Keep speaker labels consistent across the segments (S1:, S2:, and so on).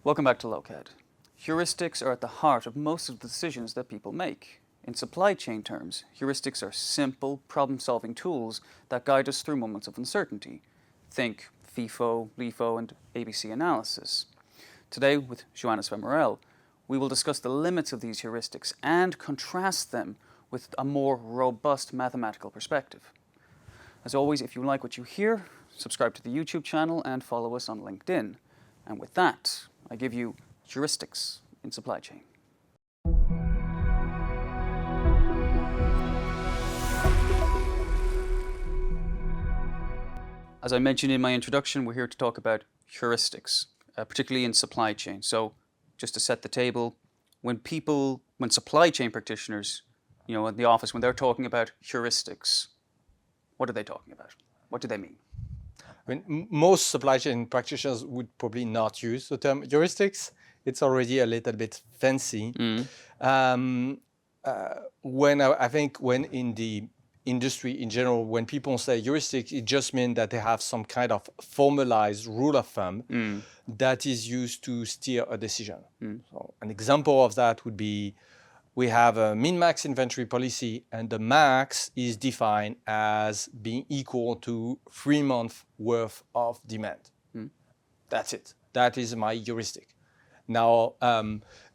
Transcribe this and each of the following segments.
S1: Welcome back to Lokad. Heuristics are at the heart of most of the decisions that people make. In supply chain terms, heuristics are simple, problem-solving tools that guide us through moments of uncertainty. Think FIFO, LIFO, and ABC analysis. Today, with Joannes Vermorel, we will discuss the limits of these heuristics and contrast them with a more robust mathematical perspective. As always, if you like what you hear, subscribe to the YouTube channel and follow us on LinkedIn. And with that, I give you heuristics in supply chain. As I mentioned in my introduction, we're here to talk about heuristics, particularly in supply chain. So just to set the table, when supply chain practitioners, in the office, when they're talking about heuristics, what are they talking about? What do they mean?
S2: I mean, most supply chain practitioners would probably not use the term heuristics. It's already a little bit fancy. I think when in the industry in general, when people say heuristics, it just means that they have some kind of formalized rule of thumb that is used to steer a decision. So an example of that would be we have a min-max inventory policy, and the max is defined as being equal to 3 months worth of demand. That's it. That is my heuristic. Now,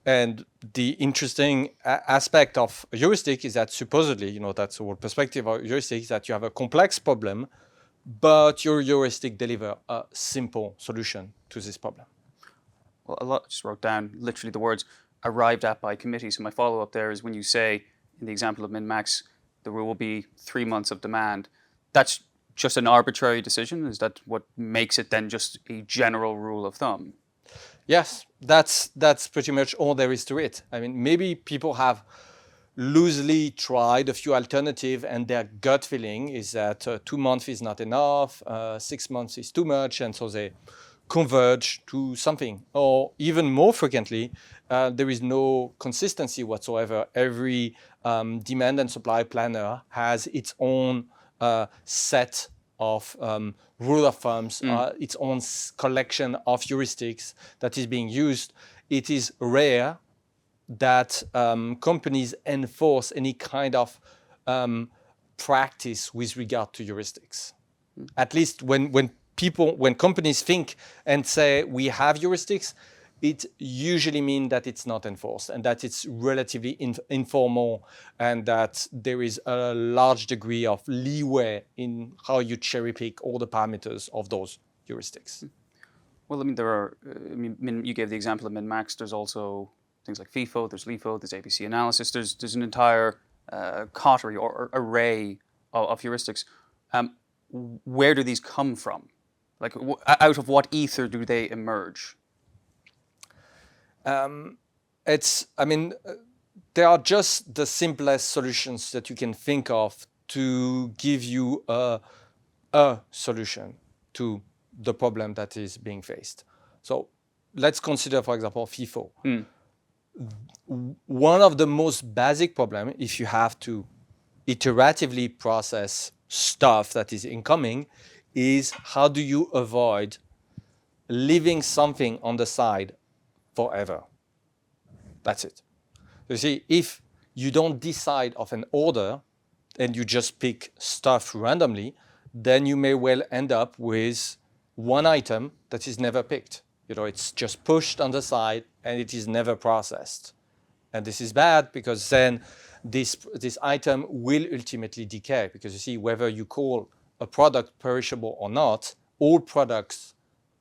S2: and the interesting aspect of a heuristic is that supposedly, that's the whole perspective of heuristic, is that you have a complex problem, but your heuristic delivers a simple solution to this problem.
S1: Well, I just wrote down literally the words arrived at by committee. So my follow-up there is when you say, in the example of min-max, the rule will be 3 months of demand. That's just an arbitrary decision? Is that what makes it then just a general rule of thumb?
S2: Yes, that's pretty much all there is to it. I mean, maybe people have loosely tried a few alternatives and their gut feeling is that 2 months is not enough, 6 months is too much, and so they converge to something. Or even more frequently, there is no consistency whatsoever. Every demand and supply planner has its own set of rule of thumbs, its own collection of heuristics that is being used. It is rare that companies enforce any kind of practice with regard to heuristics. At least when companies think and say we have heuristics, it usually means that it's not enforced and that it's relatively informal and that there is a large degree of leeway in how you cherry pick all the parameters of those heuristics.
S1: Well, I mean, you gave the example of min-max. There's also things like FIFO, there's LIFO, there's ABC analysis. There's an entire coterie or array of heuristics. Where do these come from? Like, out of what ether do they emerge?
S2: They are just the simplest solutions that you can think of to give you a solution to the problem that is being faced. So let's consider, for example, FIFO. One of the most basic problems, if you have to iteratively process stuff that is incoming, is how do you avoid leaving something on the side forever? That's it. You see, if you don't decide of an order and you just pick stuff randomly, then you may well end up with one item that is never picked. It's just pushed on the side and it is never processed. And this is bad because then this item will ultimately decay, because you see, whether you call a product perishable or not, all products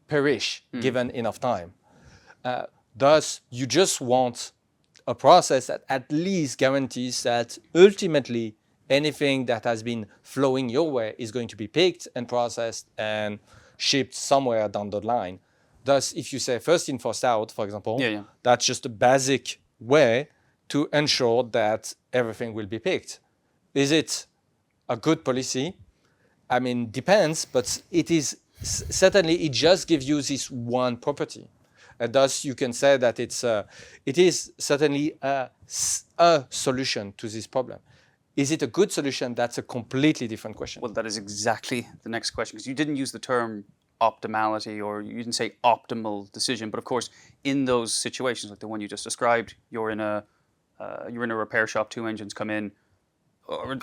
S2: perish given enough time. Thus, you just want a process that at least guarantees that ultimately anything that has been flowing your way is going to be picked and processed and shipped somewhere down the line. Thus, if you say first in, first out, for example, that's just a basic way to ensure that everything will be picked. Is it a good policy? I mean, depends, but it is certainly, it just gives you this one property. And thus, you can say that it is certainly a solution to this problem. Is it a good solution? That's a completely different question.
S1: Well, that is exactly the next question, because you didn't use the term optimality, or you can say optimal decision. But of course, in those situations, like the one you just described, you're in a repair shop, 2 engines come in,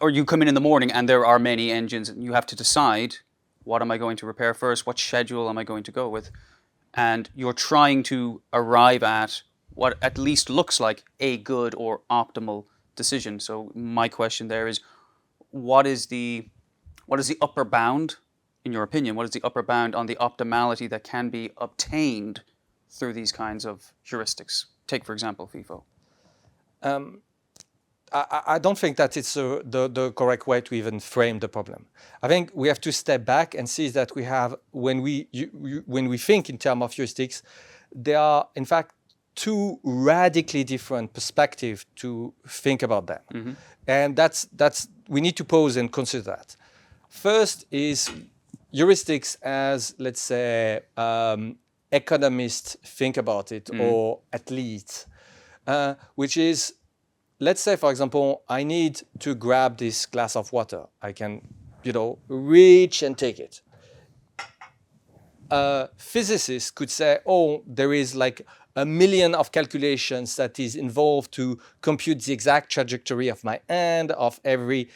S1: or you come in the morning and there are many engines, and you have to decide, what am I going to repair first? What schedule am I going to go with? And you're trying to arrive at what at least looks like a good or optimal decision. So my question there is, what is the upper bound, in your opinion? What is the upper bound on the optimality that can be obtained through these kinds of heuristics? Take, for example, FIFO.
S2: I don't think that it's the correct way to even frame the problem. I think we have to step back and see that we have, when we think in terms of heuristics, there are in fact two radically different perspectives to think about them. Mm-hmm. And that's we need to pause and consider that. First is heuristics as, let's say, economists think about it, or athletes, which is, let's say, for example, I need to grab this glass of water. I can, reach and take it. Physicists could say, oh, there is like 1 million of calculations that is involved to compute the exact trajectory of my hand, of every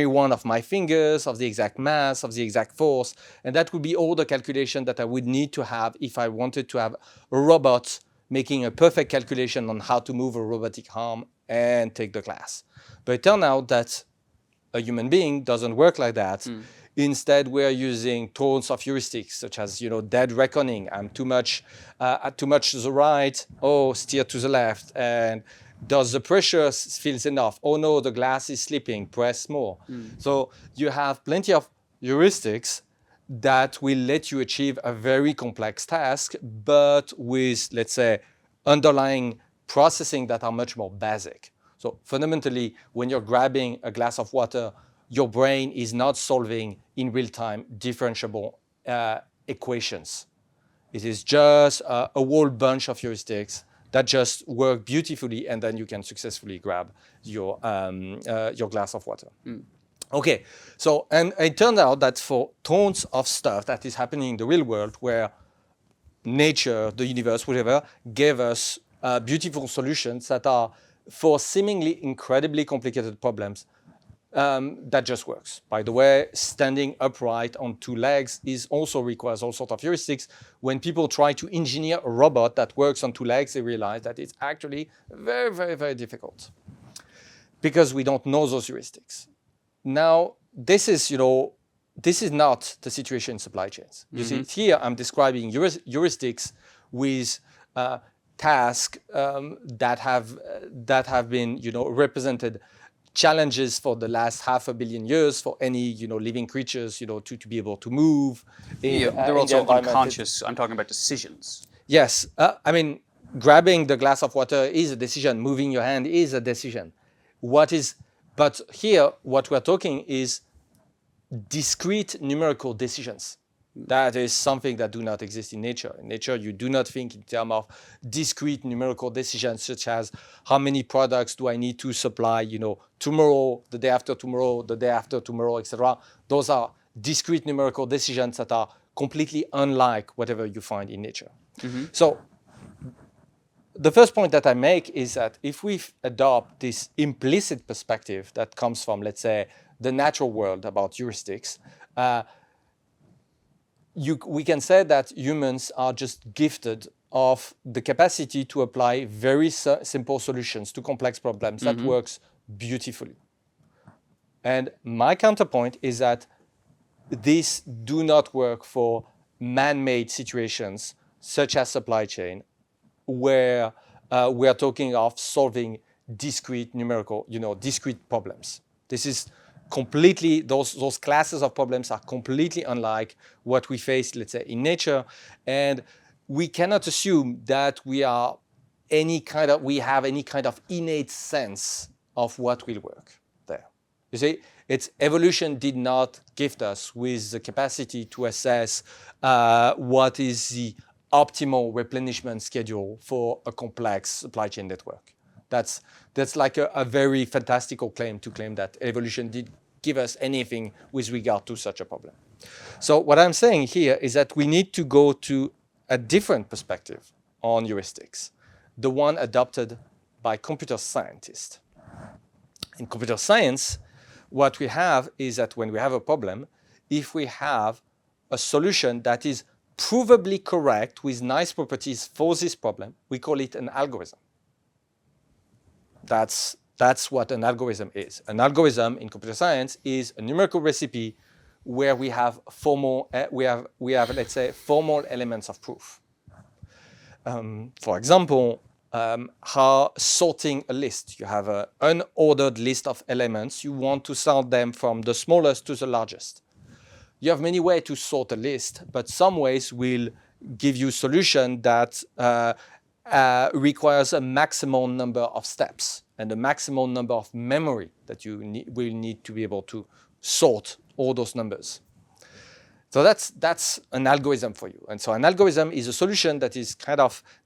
S2: one of my fingers, of the exact mass, of the exact force. And that would be all the calculation that I would need to have if I wanted to have a robot making a perfect calculation on how to move a robotic arm and take the glass. But it turned out that a human being doesn't work like that. Instead, we're using tons of heuristics, such as dead reckoning. I'm too much to the right. Oh, steer to the left. And does the pressure feels enough? Oh no, the glass is slipping. Press more. So you have plenty of heuristics that will let you achieve a very complex task, but with, let's say, underlying processing that are much more basic. So fundamentally, when you're grabbing a glass of water, your brain is not solving in real time differentiable equations. It is just a whole bunch of heuristics that just work beautifully, and then you can successfully grab your glass of water. Okay, so, and it turned out that for tons of stuff that is happening in the real world, where nature, the universe, whatever, gave us beautiful solutions that are for seemingly incredibly complicated problems, that just works. By the way, standing upright on 2 legs also requires all sorts of heuristics. When people try to engineer a robot that works on 2 legs, they realize that it's actually very, very, very difficult because we don't know those heuristics. Now, this is not the situation in supply chains. You see, here I'm describing heuristics with tasks that have been, represented challenges for the last 500 million years for any, living creatures, to be able to move.
S1: They're also unconscious. I'm talking about decisions.
S2: Yes, I mean, grabbing the glass of water is a decision. Moving your hand is a decision. But here, what we're talking is discrete numerical decisions. That is something that do not exist in nature. In nature, you do not think in terms of discrete numerical decisions, such as how many products do I need to supply, tomorrow, the day after tomorrow, etc. Those are discrete numerical decisions that are completely unlike whatever you find in nature. So the first point that I make is that if we adopt this implicit perspective that comes from, let's say, the natural world about heuristics, we can say that humans are just gifted of the capacity to apply very simple solutions to complex problems that works beautifully. And my counterpoint is that these do not work for man-made situations such as supply chain, where we are talking of solving discrete numerical, discrete problems. This is completely, those classes of problems are completely unlike what we face, let's say, in nature. And we cannot assume that we have any kind of innate sense of what will work there. You see, evolution did not gift us with the capacity to assess what is the optimal replenishment schedule for a complex supply chain network. That's like a very fantastical claim to claim that evolution did give us anything with regard to such a problem. So what I'm saying here is that we need to go to a different perspective on heuristics, the one adopted by computer scientists. In computer science, what we have is that when we have a problem, if we have a solution that is provably correct with nice properties for this problem, we call it an algorithm. That's what an algorithm is. An algorithm in computer science is a numerical recipe where we have formal, let's say, formal elements of proof. For example, how sorting a list. You have an unordered list of elements. You want to sort them from the smallest to the largest. You have many ways to sort a list, but some ways will give you a solution that requires a maximum number of steps and a maximum number of memory that you will need to be able to sort all those numbers. So that's an algorithm for you. And so an algorithm is a solution that is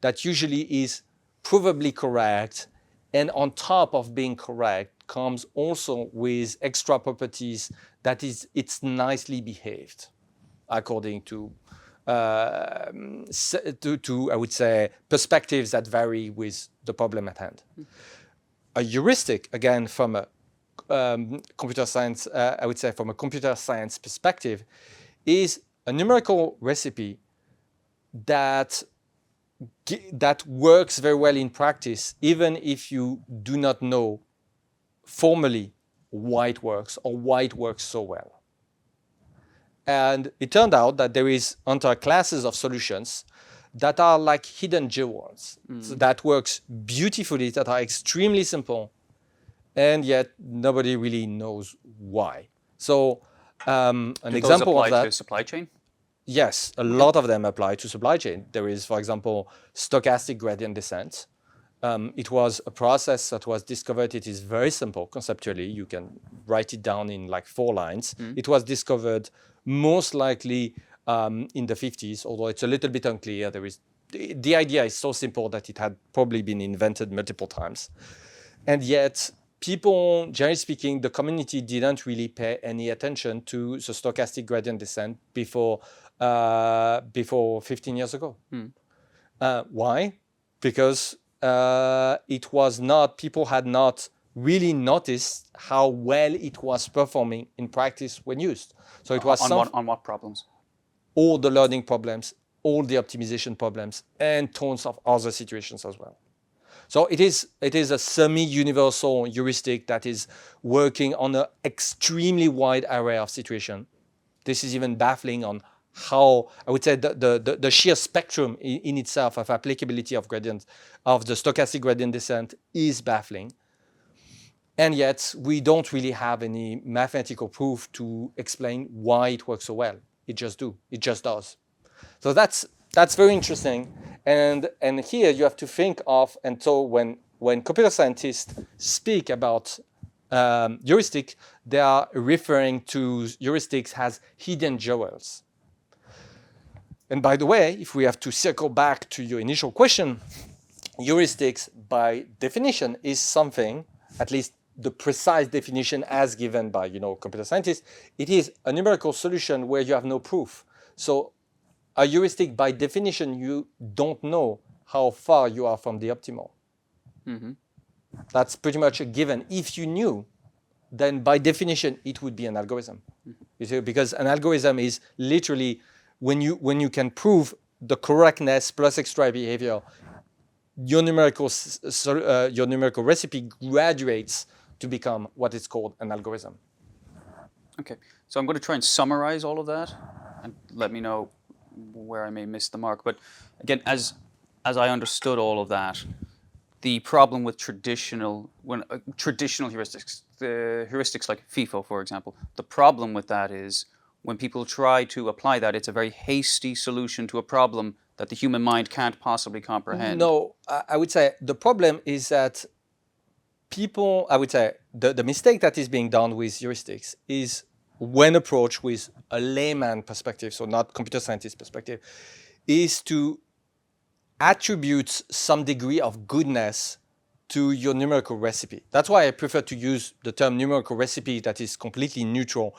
S2: that usually is provably correct, and on top of being correct comes also with extra properties that it's nicely behaved according to I would say perspectives that vary with the problem at hand. A heuristic, again, from a computer science, I would say from a computer science perspective, is a numerical recipe that works very well in practice, even if you do not know formally why it works or why it works so well. And it turned out that there is entire classes of solutions that are like hidden jewels, so that works beautifully, that are extremely simple, and yet nobody really knows why. So an example of that.
S1: Apply to supply chain?
S2: Yes, a lot of them apply to supply chain. There is, for example, stochastic gradient descent. It was a process that was discovered. It is very simple conceptually. You can write it down in like 4 lines. It was discovered most likely in the 50s, although it's a little bit unclear. The idea is so simple that it had probably been invented multiple times. And yet, people, generally speaking, the community didn't really pay any attention to the stochastic gradient descent before 15 years ago. Why? Because people had not really noticed how well it was performing in practice when used. So it was
S1: on what problems?
S2: All the learning problems, all the optimization problems, and tons of other situations as well. So it is a semi-universal heuristic that is working on an extremely wide array of situations. This is even baffling on how, I would say, the sheer spectrum in itself of applicability of the stochastic gradient descent is baffling. And yet, we don't really have any mathematical proof to explain why it works so well. It just does. So that's very interesting. And here you have to think of, and so when computer scientists speak about heuristic, they are referring to heuristics as hidden jewels. And by the way, if we have to circle back to your initial question, heuristics by definition is something, at least the precise definition as given by computer scientists, it is a numerical solution where you have no proof. So a heuristic, by definition, you don't know how far you are from the optimal. That's pretty much a given. If you knew, then by definition, it would be an algorithm. Because an algorithm is literally when you can prove the correctness plus extra behavior, your numerical recipe graduates to become what is called an algorithm.
S1: Okay, so I'm going to try and summarize all of that, and let me know where I may miss the mark. But again, as I understood all of that, the problem with traditional heuristics, the heuristics like FIFO, for example, the problem with that is when people try to apply that, it's a very hasty solution to a problem that the human mind can't possibly comprehend.
S2: No, I would say the problem is that people, I would say the mistake that is being done with heuristics is when approached with a layman perspective, so not computer scientist perspective, is to attribute some degree of goodness to your numerical recipe. That's why I prefer to use the term numerical recipe that is completely neutral.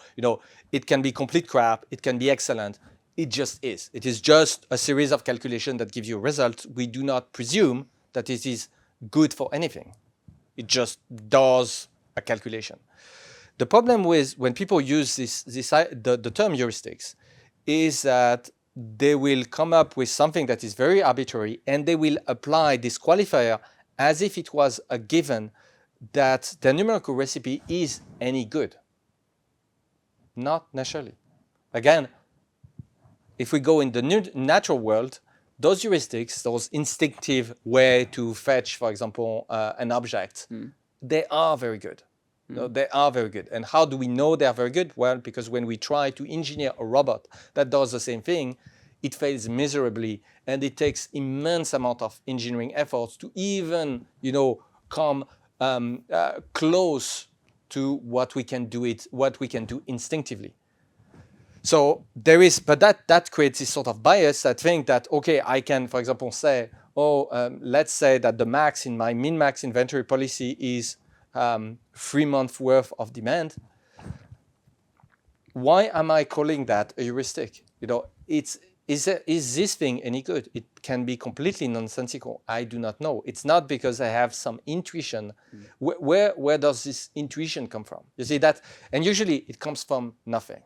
S2: It can be complete crap, it can be excellent. It just is. It is just a series of calculations that give you results. We do not presume that it is good for anything. It just does a calculation. The problem with when people use the term heuristics is that they will come up with something that is very arbitrary, and they will apply this qualifier as if it was a given that the numerical recipe is any good. Not necessarily. Again, if we go in the natural world, those heuristics, those instinctive way to fetch, for example, an object, they are very good. They are very good. And how do we know they are very good? Well, because when we try to engineer a robot that does the same thing, it fails miserably, and it takes immense amount of engineering efforts to even, come close to what we can do instinctively. So there is, but that creates this sort of bias that think that, okay, I can, for example, say, let's say that the max in my min-max inventory policy is 3 months worth of demand. Why am I calling that a heuristic? Is this thing any good? It can be completely nonsensical. I do not know. It's not because I have some intuition. Where does this intuition come from? You see that, and usually it comes from nothing.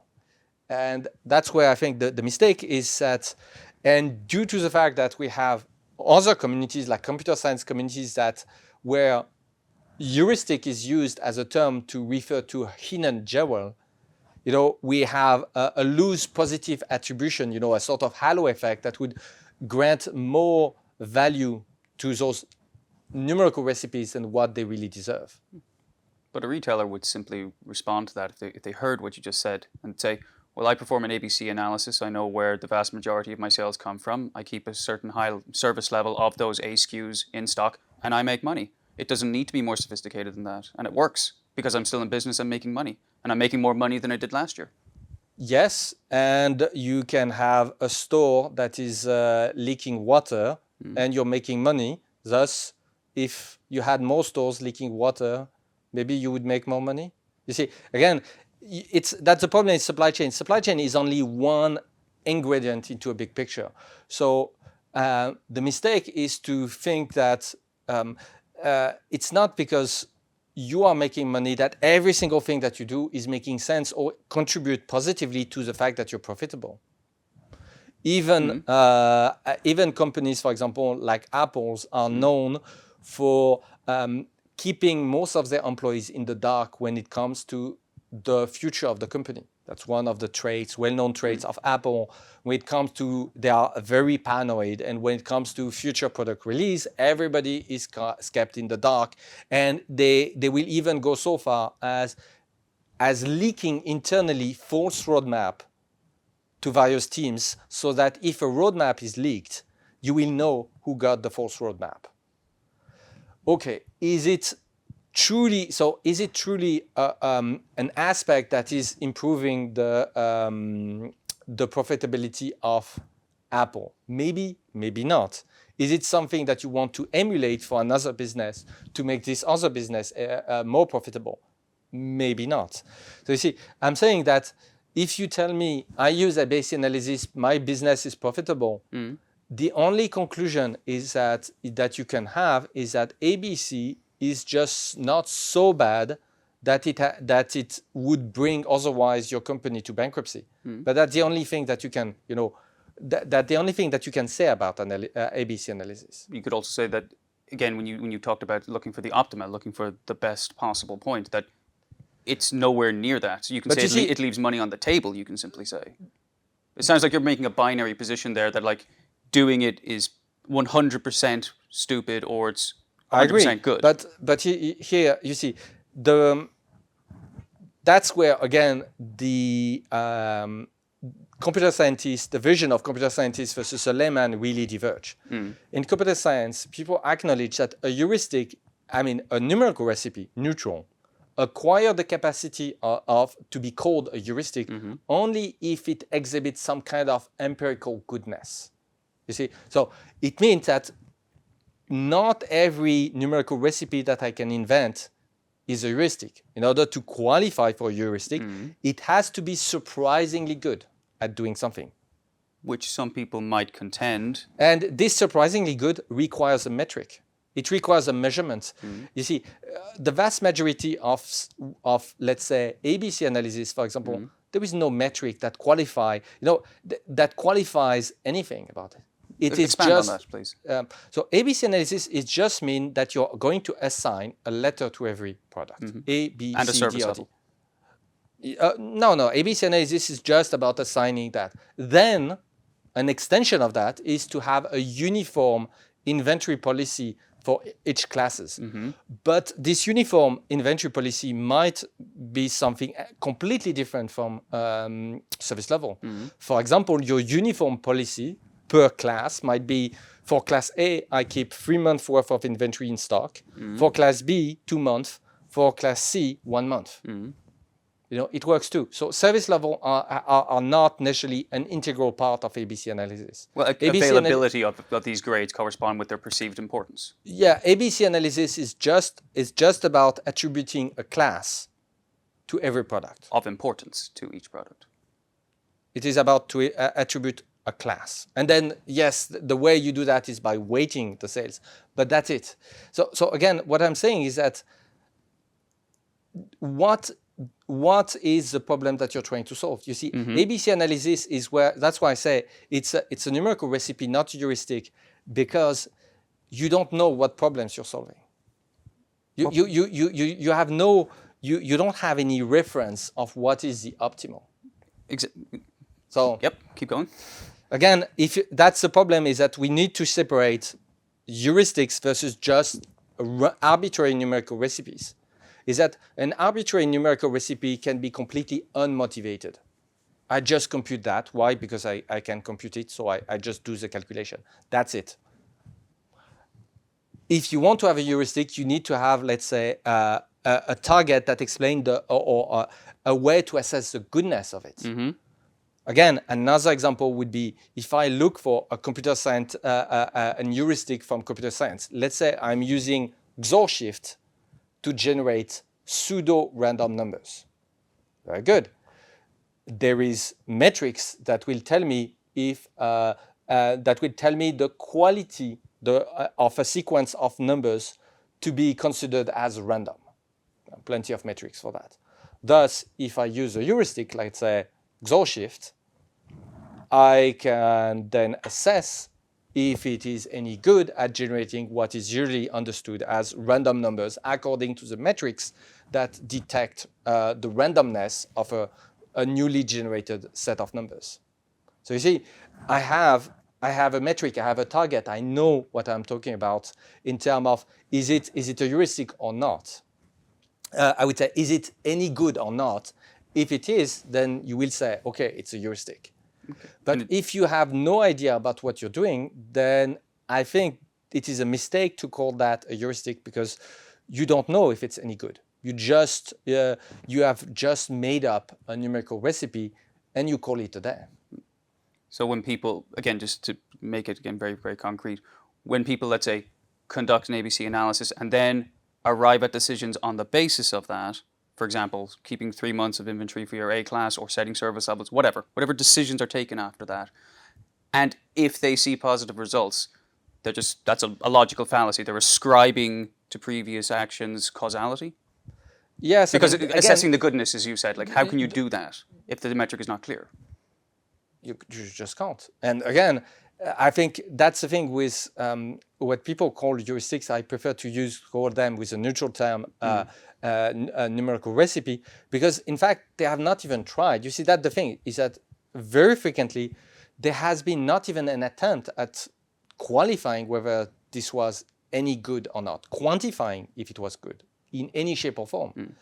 S2: And that's where I think the mistake is that, and due to the fact that we have other communities like computer science communities where heuristic is used as a term to refer to a hidden jewel, we have a loose positive attribution, a sort of halo effect that would grant more value to those numerical recipes than what they really deserve.
S1: But a retailer would simply respond to that if they heard what you just said and say, well, I perform an ABC analysis. I know where the vast majority of my sales come from. I keep a certain high service level of those A SKUs in stock, and I make money. It doesn't need to be more sophisticated than that. And it works because I'm still in business and making money. And I'm making more money than I did last year.
S2: Yes, and you can have a store that is leaking water and you're making money. Thus, if you had more stores leaking water, maybe you would make more money. You see, again, that's the problem in supply chain. Supply chain is only one ingredient into a big picture. So the mistake is to think that it's not because you are making money that every single thing that you do is making sense or contribute positively to the fact that you're profitable. Even companies, for example, like Apple's, are known for keeping most of their employees in the dark when it comes to the future of the company. That's one of the traits, well-known traits of Apple. When it comes to, they are very paranoid, and when it comes to future product release, everybody is kept in the dark, and they will even go so far as leaking internally false roadmap to various teams, so that if a roadmap is leaked, you will know who got the false roadmap. Okay, is it truly an aspect that is improving the profitability of Apple? Maybe, maybe not. Is it something that you want to emulate for another business to make this other business more profitable? Maybe not. So you see, I'm saying that if you tell me I use ABC analysis, my business is profitable, the only conclusion is that you can have is that ABC is just not so bad that it would bring otherwise your company to bankruptcy. But that's the only thing that you can, that the only thing that you can say about ABC analysis.
S1: You could also say that, again, when you talked about looking for the optimal, looking for the best possible point, that it's nowhere near that. So you can say it leaves money on the table, you can simply say. It sounds like you're making a binary position there that like doing it is 100% stupid or it's 100% good.
S2: But here you see that's where again the computer scientist, the vision of computer scientists versus a layman really diverge. In computer science, people acknowledge that a heuristic, a numerical recipe, neutral, acquire the capacity to be called a heuristic only if it exhibits some kind of empirical goodness. You see, so it means that not every numerical recipe that I can invent is a heuristic. In order to qualify for a heuristic, it has to be surprisingly good at doing something.
S1: Which some people might contend.
S2: And this surprisingly good requires a metric. It requires a measurement. You see, the vast majority of, let's say, ABC analysis, for example, there is no metric that that qualifies anything about it. It is
S1: Expand
S2: just,
S1: on that, please.
S2: So ABC analysis is just mean that you're going to assign a letter to every product. A, B,
S1: And a
S2: C,
S1: service
S2: D, or
S1: level.
S2: D. No. ABC analysis is just about assigning that. Then an extension of that is to have a uniform inventory policy for each classes. But this uniform inventory policy might be something completely different from service level. For example, your uniform policy per class might be, for class A, I keep 3 months worth of inventory in stock. For class B, 2 months. For class C, 1 month. It works too. So service level are not necessarily an integral part of ABC analysis.
S1: Well, availability of these grades correspond with their perceived importance.
S2: Yeah, ABC analysis is just about attributing a class to every product.
S1: Of importance to each product.
S2: It is about to attribute a class. And then, yes, the way you do that is by weighting the sales. But that's it. So again, what I'm saying is that what is the problem that you're trying to solve? You see, ABC analysis is where, that's why I say it's a numerical recipe, not a heuristic, because you don't know what problems you're solving. You have you don't have any reference of what is the optimal. So
S1: yep, keep going.
S2: Again, that's the problem, is that we need to separate heuristics versus just arbitrary numerical recipes. Is that an arbitrary numerical recipe can be completely unmotivated. I just compute that. Why? Because I can compute it, so I just do the calculation. That's it. If you want to have a heuristic, you need to have, let's say, a target that explains or a way to assess the goodness of it. Again, another example would be if I look for a computer science, a heuristic from computer science. Let's say I'm using XOR shift to generate pseudo-random numbers. Very good. There is metrics that will tell me if the quality of a sequence of numbers to be considered as random. Plenty of metrics for that. Thus, if I use a heuristic, let's say XOR shift, I can then assess if it is any good at generating what is usually understood as random numbers according to the metrics that detect the randomness of a newly generated set of numbers. So you see, I have a metric, I have a target, I know what I'm talking about in terms of is it a heuristic or not? I would say, is it any good or not? If it is, then you will say, okay, it's a heuristic. Okay. But if you have no idea about what you're doing, then I think it is a mistake to call that a heuristic, because you don't know if it's any good. You have just made up a numerical recipe and you call it a day.
S1: So when people, again, just to make it again very, very concrete, when people, let's say, conduct an ABC analysis and then arrive at decisions on the basis of that, for example, keeping 3 months of inventory for your A class or setting service levels, whatever decisions are taken after that. And if they see positive results, that's a logical fallacy. They're ascribing to previous actions causality.
S2: Yes.
S1: Because assessing the goodness, as you said, like how can you do that if the metric is not clear?
S2: You just can't. And again, I think that's the thing with what people call heuristics. I prefer to call them with a neutral term, a numerical recipe, because in fact they have not even tried. You see, that the thing is that very frequently there has been not even an attempt at qualifying whether this was any good or not, quantifying if it was good in any shape or form.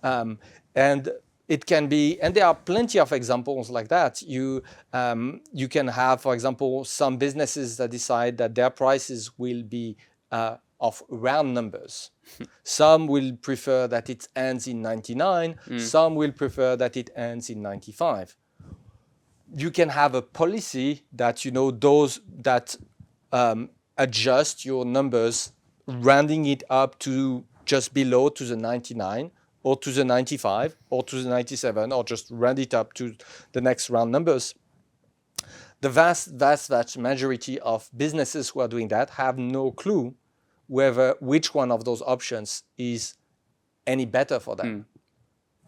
S2: And it can be, and there are plenty of examples like that. You can have, for example, some businesses that decide that their prices will be of round numbers. Some will prefer that it ends in 99. Some will prefer that it ends in 95. You can have a policy that, those that adjust your numbers, rounding it up to just below to the 99 or to the 95 or to the 97, or just round it up to the next round numbers. The vast majority of businesses who are doing that have no clue which one of those options is any better for them.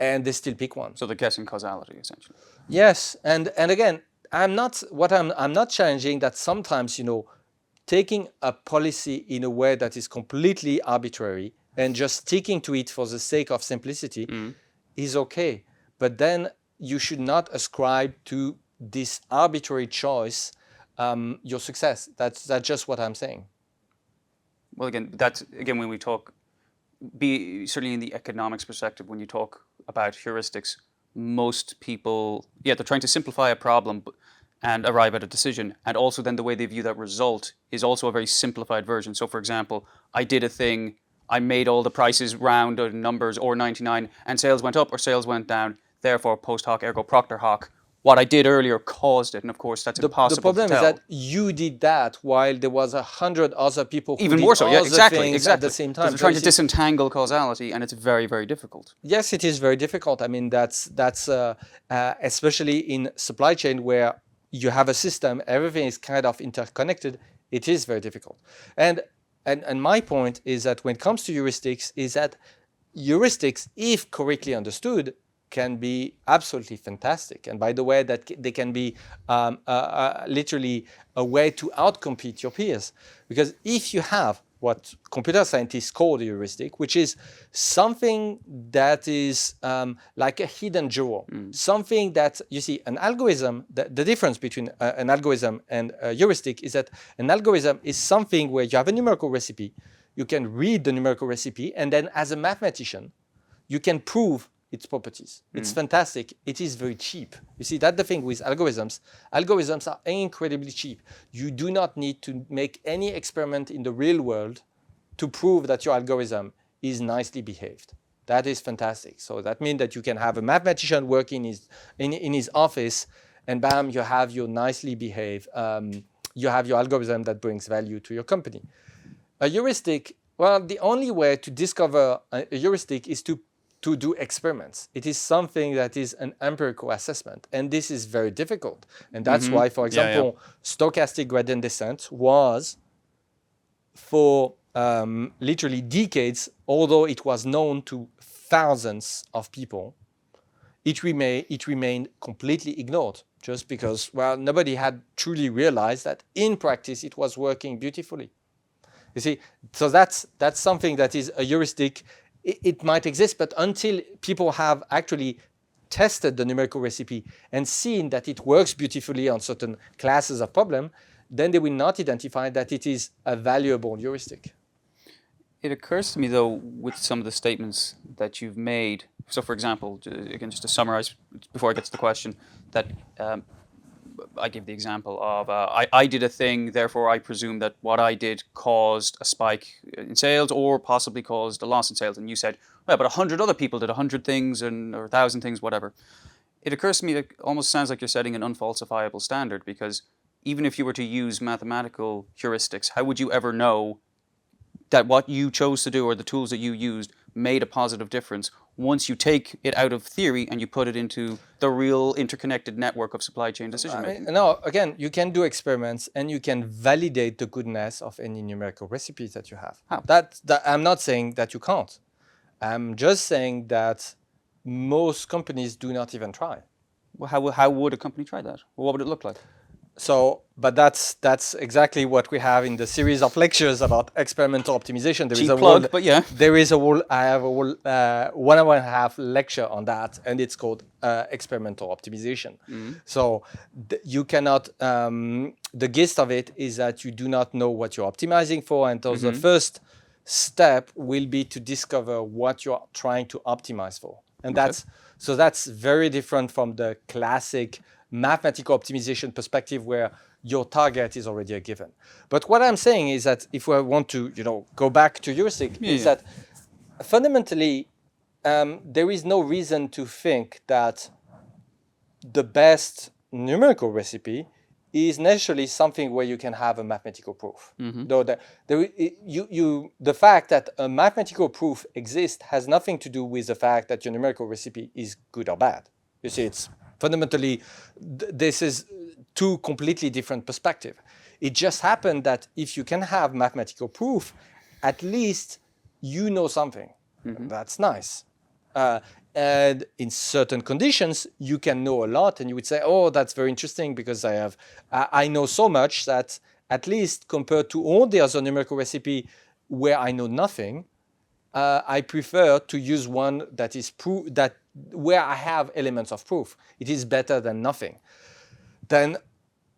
S2: And they still pick one.
S1: So they're guessing causality, essentially.
S2: Yes, and again, I'm not challenging that sometimes, taking a policy in a way that is completely arbitrary and just sticking to it for the sake of simplicity is okay. But then you should not ascribe to this arbitrary choice your success. That's just what I'm saying.
S1: Well, again, when we talk, certainly in the economics perspective, when you talk about heuristics, most people, they're trying to simplify a problem and arrive at a decision. And also then the way they view that result is also a very simplified version. So for example, I did a thing, I made all the prices round or numbers or 99, and sales went up or sales went down. Therefore, post hoc ergo propter hoc. What I did earlier caused it, and of course that's impossible
S2: The problem
S1: to tell.
S2: is that you did that while there was 100 other people who
S1: even
S2: did
S1: more so,
S2: exactly
S1: at
S2: the same time.
S1: They're trying to disentangle causality, and it's very, very difficult.
S2: Yes, it is very difficult. I mean, that's especially in supply chain where you have a system, everything is kind of interconnected. It is very difficult. And my point is that when it comes to heuristics, is that heuristics, if correctly understood, can be absolutely fantastic. And by the way, that they can be literally a way to outcompete your peers. Because if you have what computer scientists call the heuristic, which is something that is like a hidden jewel, something that, you see, an algorithm, the difference between an algorithm and a heuristic is that an algorithm is something where you have a numerical recipe, you can read the numerical recipe, and then as a mathematician, you can prove its properties. It's fantastic. It is very cheap. You see, that's the thing with algorithms. Algorithms are incredibly cheap. You do not need to make any experiment in the real world to prove that your algorithm is nicely behaved. That is fantastic. So that means that you can have a mathematician working in his office, and bam, you have your nicely behaved, you have your algorithm that brings value to your company. A heuristic, well, the only way to discover a heuristic is to do experiments. It is something that is an empirical assessment, and this is very difficult. And that's why, for example, stochastic gradient descent was, for literally decades, although it was known to thousands of people, it remained completely ignored, just because, well, nobody had truly realized that in practice it was working beautifully. You see, so that's something that is a heuristic. It might exist, but until people have actually tested the numerical recipe and seen that it works beautifully on certain classes of problem, then they will not identify that it is a valuable heuristic.
S1: It occurs to me, though, with some of the statements that you've made, so for example, again, just to summarize before I get to the question, that I give the example of I did a thing, therefore I presume that what I did caused a spike in sales or possibly caused a loss in sales. And you said, well, but 100 other people did 100 things or 1,000 things, whatever. It occurs to me that it almost sounds like you're setting an unfalsifiable standard, because even if you were to use mathematical heuristics, how would you ever know that what you chose to do or the tools that you used made a positive difference once you take it out of theory and you put it into the real interconnected network of supply chain decision making?
S2: No, again, you can do experiments and you can validate the goodness of any numerical recipes that you have.
S1: How?
S2: I'm not saying that you can't. I'm just saying that most companies do not even try.
S1: Well, how would a company try that? Well, what would it look like?
S2: So, but that's exactly what we have in the series of lectures about experimental optimization. There is a
S1: plug,
S2: whole,
S1: but yeah.
S2: There is a whole, I have a whole 1.5 lecture on that, and it's called experimental optimization. So you cannot, the gist of it is that you do not know what you're optimizing for, and so the first step will be to discover what you're trying to optimize for. And that's very different from the classic mathematical optimization perspective where your target is already a given. But what I'm saying is that if we want to, go back to heuristic, is that fundamentally there is no reason to think that the best numerical recipe is necessarily something where you can have a mathematical proof. Though the fact that a mathematical proof exists has nothing to do with the fact that your numerical recipe is good or bad. You see, it's fundamentally, this is two completely different perspectives. It just happened that if you can have mathematical proof, at least you know something. That's nice. And in certain conditions, you can know a lot, and you would say, "Oh, that's very interesting because I know so much that at least compared to all the other numerical recipe where I know nothing, I prefer to use one that is where I have elements of proof. It is better than nothing." Then,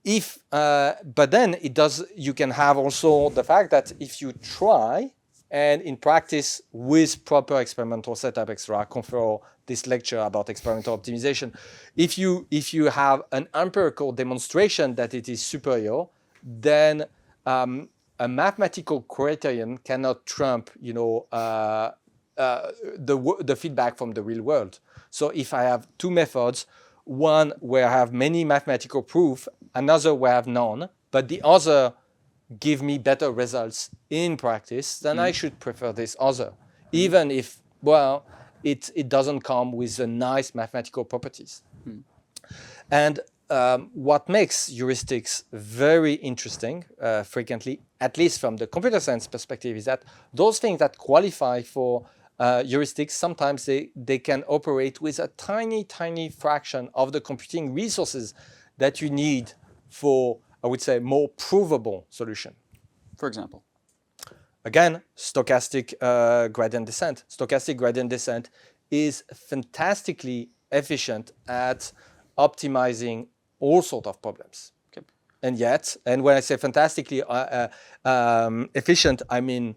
S2: but then it does. You can have also the fact that if you try. And in practice, with proper experimental setup, etc., confer this lecture about experimental optimization. If you have an empirical demonstration that it is superior, then a mathematical criterion cannot trump, the feedback from the real world. So if I have two methods, one where I have many mathematical proof, another where I have none, but the other give me better results in practice, then I should prefer this other, even if, well, it doesn't come with the nice mathematical properties. And what makes heuristics very interesting, frequently, at least from the computer science perspective, is that those things that qualify for heuristics, sometimes they can operate with a tiny fraction of the computing resources that you need for, I would say, more provable solution.
S1: For example?
S2: Again, stochastic gradient descent. Stochastic gradient descent is fantastically efficient at optimizing all sorts of problems.
S1: Okay.
S2: And yet, and when I say fantastically efficient, I mean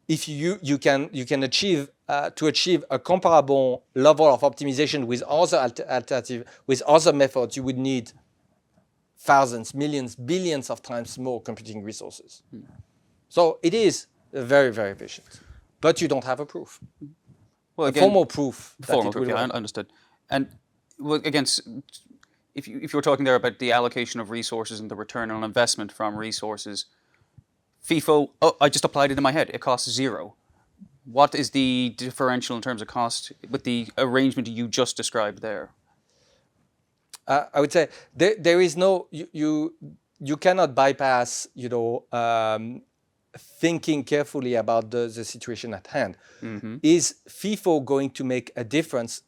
S2: if you can achieve a comparable level of optimization with other methods, you would need thousands, millions, billions of times more computing resources. So it is very, very efficient, but you don't have a proof.
S1: Well, again,
S2: formal proof.
S1: Formal proof, yeah, I understood. And well, again, if you were talking there about the allocation of resources and the return on investment from resources, FIFO, I just applied it in my head. It costs 0. What is the differential in terms of cost with the arrangement you just described there?
S2: I would say there is no, you cannot bypass, thinking carefully about the situation at hand. Is FIFO going to make a difference?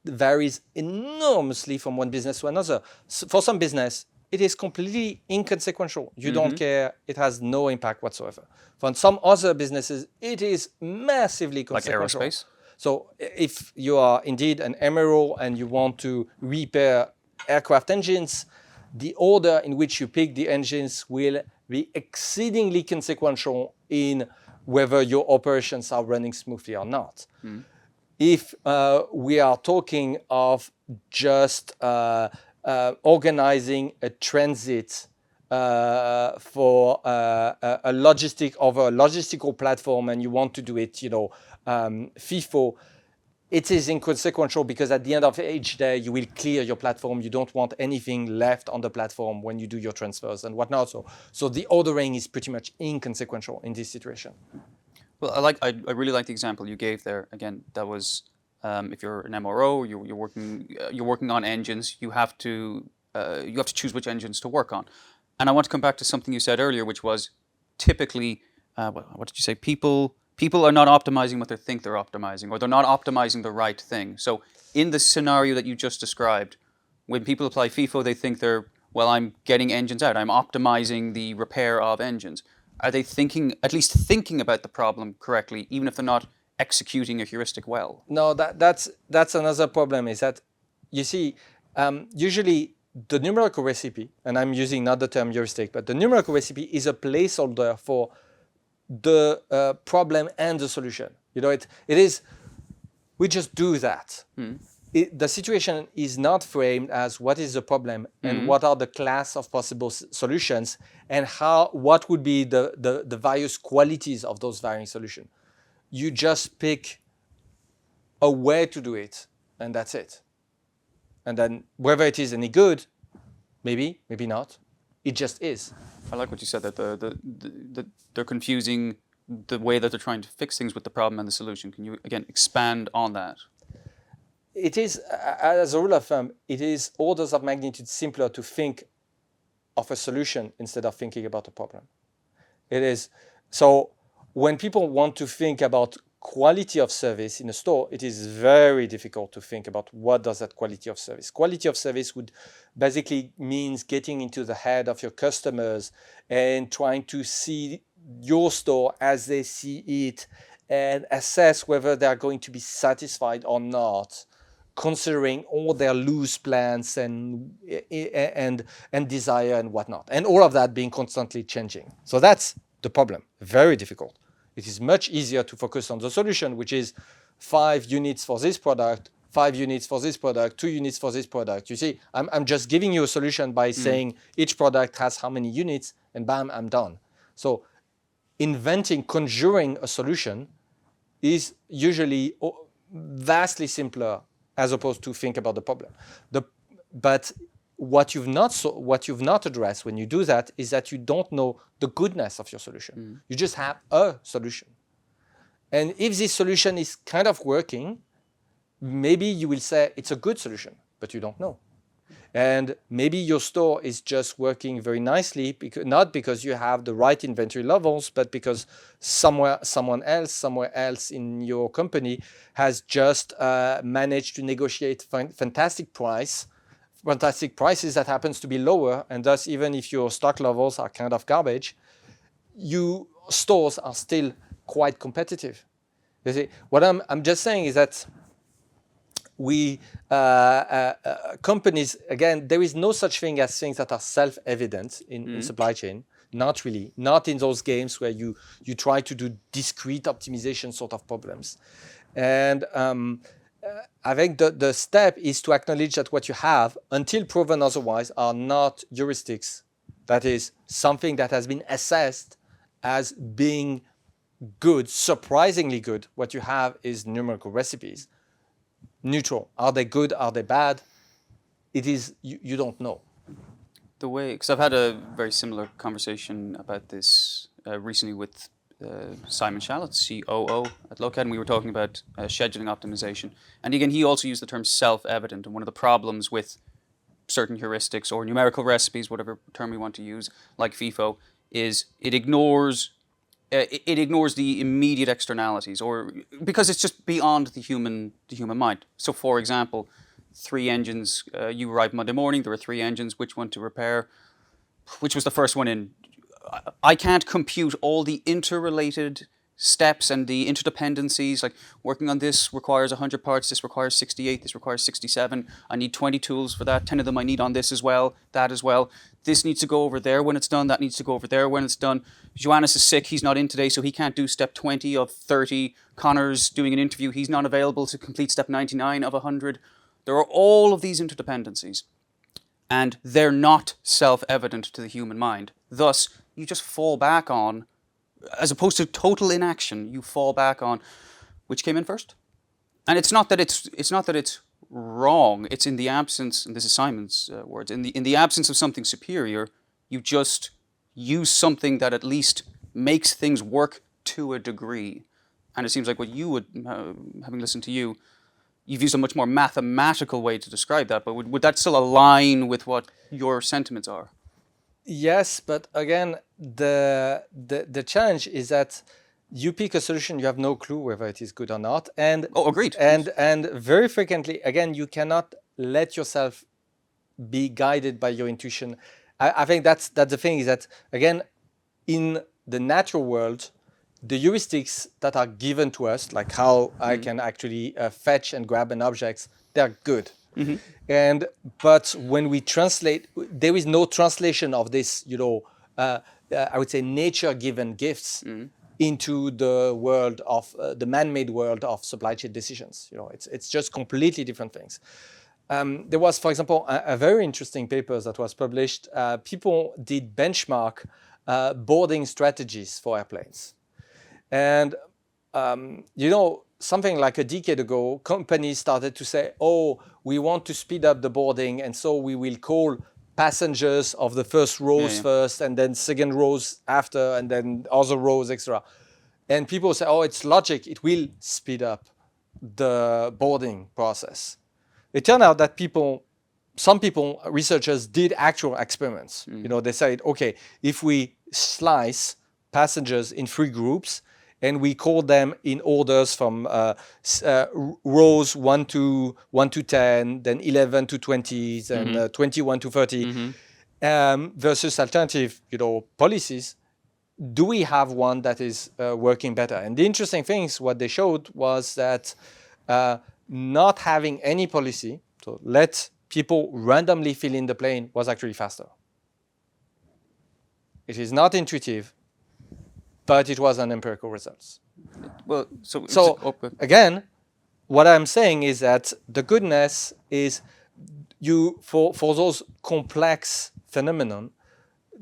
S2: Varies enormously from one business to another. So for some business, it is completely inconsequential. You don't care. It has no impact whatsoever. For some other businesses, it is massively consequential.
S1: Like aerospace?
S2: So if you are indeed an MRO and you want to repair aircraft engines, the order in which you pick the engines will be exceedingly consequential in whether your operations are running smoothly or not. If we are talking of just organizing a transit for a logistical platform, and you want to do it, FIFO, it is inconsequential because at the end of each day, you will clear your platform. You don't want anything left on the platform when you do your transfers and whatnot. So the ordering is pretty much inconsequential in this situation.
S1: Well, I really like the example you gave there. Again, that was if you're an MRO, you're working on engines. You have to choose which engines to work on. And I want to come back to something you said earlier, which was typically, what did you say? People are not optimizing what they think they're optimizing, or they're not optimizing the right thing. So in the scenario that you just described, when people apply FIFO, they think I'm getting engines out. I'm optimizing the repair of engines. Are they at least thinking about the problem correctly, even if they're not executing a heuristic well?
S2: No, that's another problem, is that, you see, usually the numerical recipe, and I'm using not the term heuristic, but the numerical recipe is a placeholder for the problem and the solution. It is, we just do that. The situation is not framed as what is the problem and what are the class of possible solutions and what would be the various qualities of those varying solutions. You just pick a way to do it, and that's it. And then whether it is any good, maybe not. It just is.
S1: I like what you said, that they're confusing the way that they're trying to fix things with the problem and the solution. Can you, again, expand on that?
S2: It is, as a rule of thumb, it is orders of magnitude simpler to think of a solution instead of thinking about a problem. It is. So when people want to think about quality of service in a store, it is very difficult to think about what does that quality of service. Quality of service would basically means getting into the head of your customers and trying to see your store as they see it and assess whether they are going to be satisfied or not, considering all their loose plans and desire and whatnot, and all of that being constantly changing. So that's the problem. Very difficult. It is much easier to focus on the solution, which is 5 units for this product, 5 units for this product, 2 units for this product. You see, I'm just giving you a solution by saying each product has how many units, and bam, I'm done. So conjuring a solution is usually vastly simpler as opposed to think about the problem. But what you've not addressed when you do that is that you don't know the goodness of your solution. You just have a solution. And if this solution is kind of working, maybe you will say it's a good solution, but you don't know. And maybe your store is just working very nicely, not because you have the right inventory levels, but because somewhere else in your company has just managed to negotiate fantastic prices that happens to be lower, and thus even if your stock levels are kind of garbage, your stores are still quite competitive. You see, what I'm just saying is that companies, again, there is no such thing as things that are self-evident in supply chain. Not really. Not in those games where you try to do discrete optimization sort of problems. And I think the step is to acknowledge that what you have, until proven otherwise, are not heuristics. That is something that has been assessed as being good, surprisingly good. What you have is numerical recipes. Neutral. Are they good? Are they bad? It is, you don't know.
S1: The way, because I've had a very similar conversation about this recently with Simon Shallett, COO at Lokad, and we were talking about scheduling optimization. And again, he also used the term self-evident, and one of the problems with certain heuristics or numerical recipes, whatever term we want to use, like FIFO, is it ignores the immediate externalities, or because it's just beyond the human mind. So, for example, 3 engines. You arrived Monday morning. There were 3 engines. Which one to repair? Which was the first one in? I can't compute all the interrelated steps and the interdependencies. Like, working on this requires 100 parts. This requires 68. This requires 67. I need 20 tools for that. 10 of them I need on this as well. That as well. This needs to go over there when it's done. That needs to go over there when it's done. Joannes is sick. He's not in today, so he can't do step 20 of 30. Conor's doing an interview. He's not available to complete step 99 of 100. There are all of these interdependencies, and they're not self-evident to the human mind. Thus, you just fall back on, as opposed to total inaction, you fall back on which came in first. And it's not that it's wrong. It's in the absence, and this is Simon's words, in the absence of something superior, you just use something that at least makes things work to a degree. And it seems like what you would, having listened to you, you've used a much more mathematical way to describe that, but would that still align with what your sentiments are?
S2: Yes, but again, the challenge is that you pick a solution, you have no clue whether it is good or not. And
S1: agreed.
S2: And very frequently, again, you cannot let yourself be guided by your intuition. I think that's the thing, is that, again, in the natural world, the heuristics that are given to us, like how I can actually fetch and grab an object, they're good. But when we translate, there is no translation of this, I would say, nature-given gifts into the world of the man-made world of supply chain decisions. It's just completely different things. There was, for example, a very interesting paper that was published. People did benchmark boarding strategies for airplanes. And, something like a decade ago, companies started to say, oh, we want to speed up the boarding, and so we will call passengers of the first rows first, and then second rows after, and then other rows, etc. And people say, oh, it's logic, it will speed up the boarding process. It turned out that some people, researchers, did actual experiments. You know, they said, okay, if we slice passengers in 3 groups and we call them in orders from rows 1 to 10, then 11 to 20s, and 21 to 30, versus alternative, policies, do we have one that is working better? And the interesting things, what they showed was that not having any policy, so let people randomly fill in the plane, was actually faster. It is not intuitive, but it was an empirical results.
S1: Well,
S2: again, what I'm saying is that the goodness is for those complex phenomenon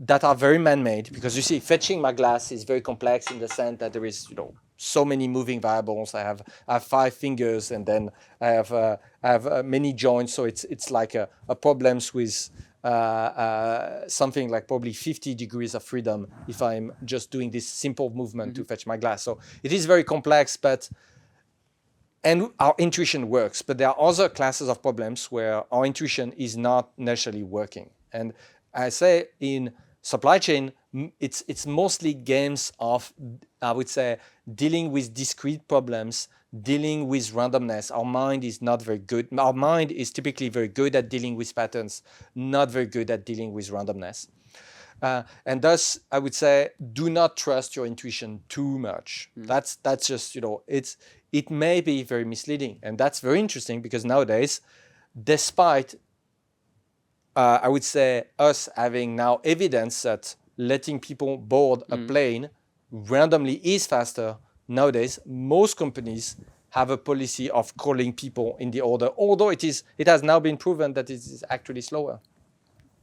S2: that are very man-made, because you see, fetching my glass is very complex in the sense that there is, so many moving variables. I have 5 fingers, and then I have many joints. So it's like a problems with something like probably 50 degrees of freedom if I'm just doing this simple movement to fetch my glass. So it is very complex, and our intuition works. But there are other classes of problems where our intuition is not necessarily working. And I say in supply chain, it's mostly games of, I would say, dealing with discrete problems, dealing with randomness. Our mind is not very good. Our mind is typically very good at dealing with patterns, not very good at dealing with randomness. And thus, I would say, do not trust your intuition too much. That's just, it may be very misleading. And that's very interesting because nowadays, despite I would say us having now evidence that letting people board a plane randomly is faster. Nowadays, most companies have a policy of calling people in the order, although it has now been proven that it is actually slower.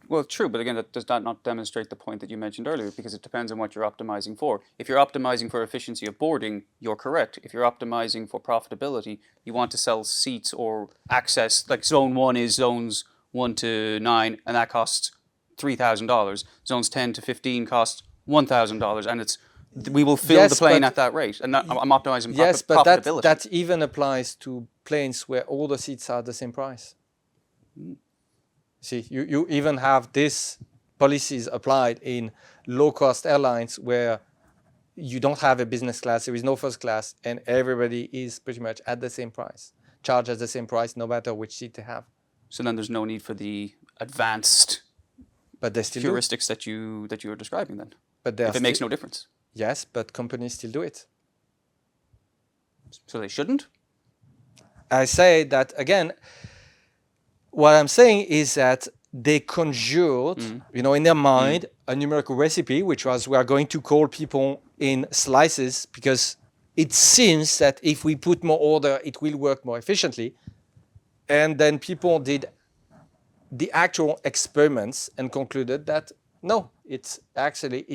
S1: Well, true, but again, that does not demonstrate the point that you mentioned earlier, because it depends on what you're optimizing for. If you're optimizing for efficiency of boarding, you're correct. If you're optimizing for profitability, you want to sell seats or access, like zone 1 is zones 1 to 9, and that costs $3,000. Zones 10 to 15 cost $1,000, and we will fill the plane at that rate. And I'm optimizing profitability.
S2: But that even applies to planes where all the seats are the same price. See, you even have these policies applied in low-cost airlines where you don't have a business class, there is no first class, and everybody is pretty much at the same price, charged at the same price, no matter which seat they have.
S1: So then there's no need for the advanced heuristics that you were describing then.
S2: But
S1: if it makes no difference.
S2: Yes, but companies still do it.
S1: So they shouldn't?
S2: I say that again, what I'm saying is that they conjured, in their mind, a numerical recipe, which was we are going to call people in slices because it seems that if we put more order, it will work more efficiently. And then people did the actual experiments and concluded that no, it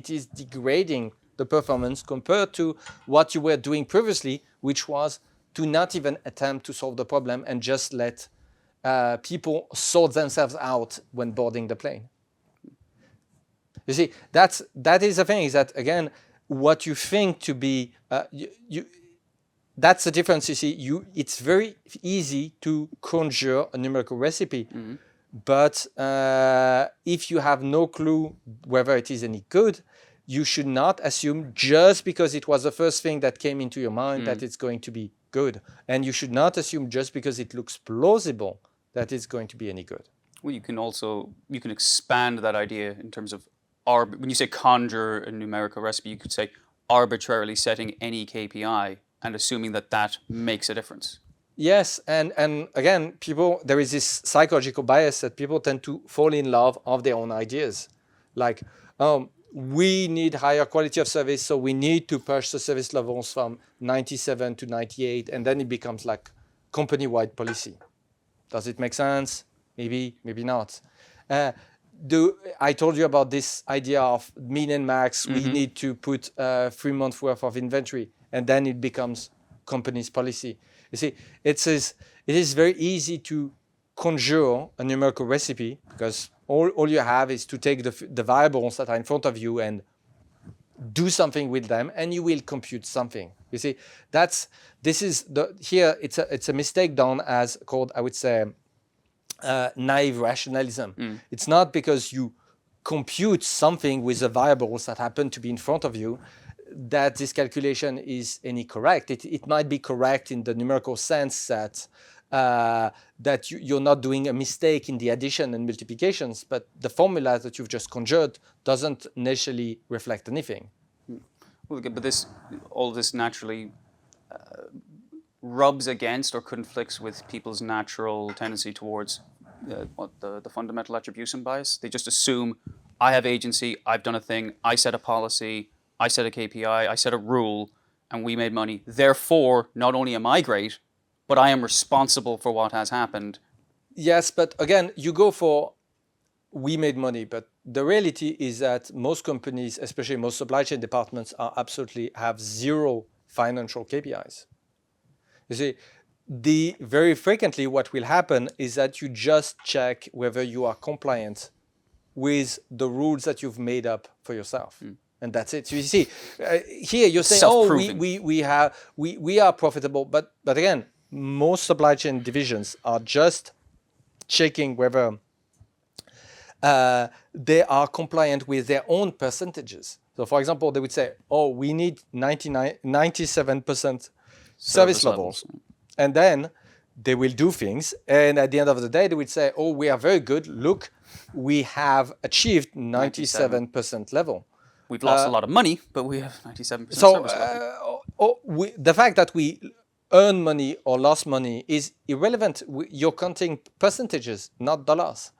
S2: is degrading the performance compared to what you were doing previously, which was to not even attempt to solve the problem and just let people sort themselves out when boarding the plane. You see, that is the thing, is that again, what you think to be that's the difference. You see, it's very easy to conjure a numerical recipe, but if you have no clue whether it is any good, you should not assume just because it was the first thing that came into your mind that it's going to be good. And you should not assume just because it looks plausible that it's going to be any good.
S1: Well, you can expand that idea in terms of, when you say conjure a numerical recipe, you could say arbitrarily setting any KPI and assuming that makes a difference.
S2: Yes, and again, there is this psychological bias that people tend to fall in love of their own ideas. Like, we need higher quality of service, so we need to push the service levels from 97 to 98, and then it becomes like company-wide policy. Does it make sense? Maybe, maybe not. I told you about this idea of min and max. We need to put 3 months worth of inventory, and then it becomes company's policy. You see, it is very easy to conjure a numerical recipe because all you have is to take the variables that are in front of you and do something with them, and you will compute something. You see, here it's a mistake done as called, I would say, naive rationalism. It's not because you compute something with the variables that happen to be in front of you that this calculation is any correct. It might be correct in the numerical sense that you're not doing a mistake in the addition and multiplications, but the formula that you've just conjured doesn't necessarily reflect anything.
S1: Well, but all this naturally rubs against or conflicts with people's natural tendency towards the fundamental attribution bias. They just assume, I have agency, I've done a thing, I set a policy, I set a KPI, I set a rule, and we made money. Therefore, not only am I great, but I am responsible for what has happened.
S2: Yes, but again, you go for we made money, but the reality is that most companies, especially most supply chain departments, have zero financial KPIs. You see, very frequently what will happen is that you just check whether you are compliant with the rules that you've made up for yourself. And that's it. So you see, here you're saying, we are profitable, but again, most supply chain divisions are just checking whether they are compliant with their own percentages. So for example, they would say, we need 97% service levels. And then they will do things. And at the end of the day, they would say, we are very good. Look, we have achieved 97% level.
S1: We've lost a lot of money, but we have 97% service level.
S2: The fact that we earn money or lost money is irrelevant. You're counting percentages, not dollars.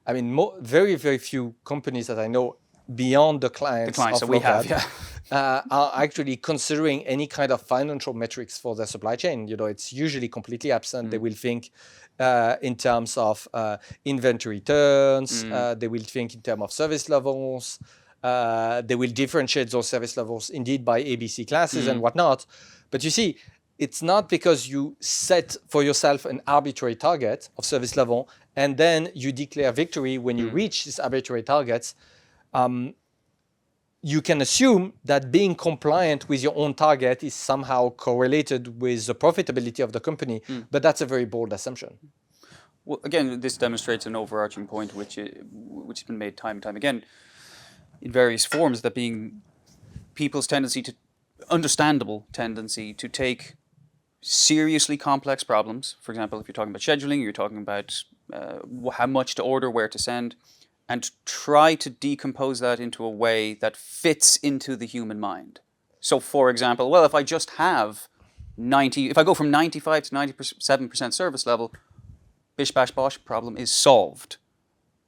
S2: I mean, very, very few companies that I know beyond the clients
S1: that we have,
S2: are actually considering any kind of financial metrics for their supply chain. You know, it's usually completely absent. They will think in terms of inventory turns. They will think in terms of service levels. They will differentiate those service levels indeed by ABC classes and whatnot. But you see, it's not because you set for yourself an arbitrary target of service level and then you declare victory when you reach these arbitrary targets. You can assume that being compliant with your own target is somehow correlated with the profitability of the company, but that's a very bold assumption.
S1: Well, again, this demonstrates an overarching point which has been made time and time again in various forms, that being people's understandable tendency to take seriously complex problems. For example, if you're talking about scheduling, you're talking about how much to order, where to send, and try to decompose that into a way that fits into the human mind. So, for example, well, if I just have if I go from 95 to 97% service level, bish bash bosh, problem is solved.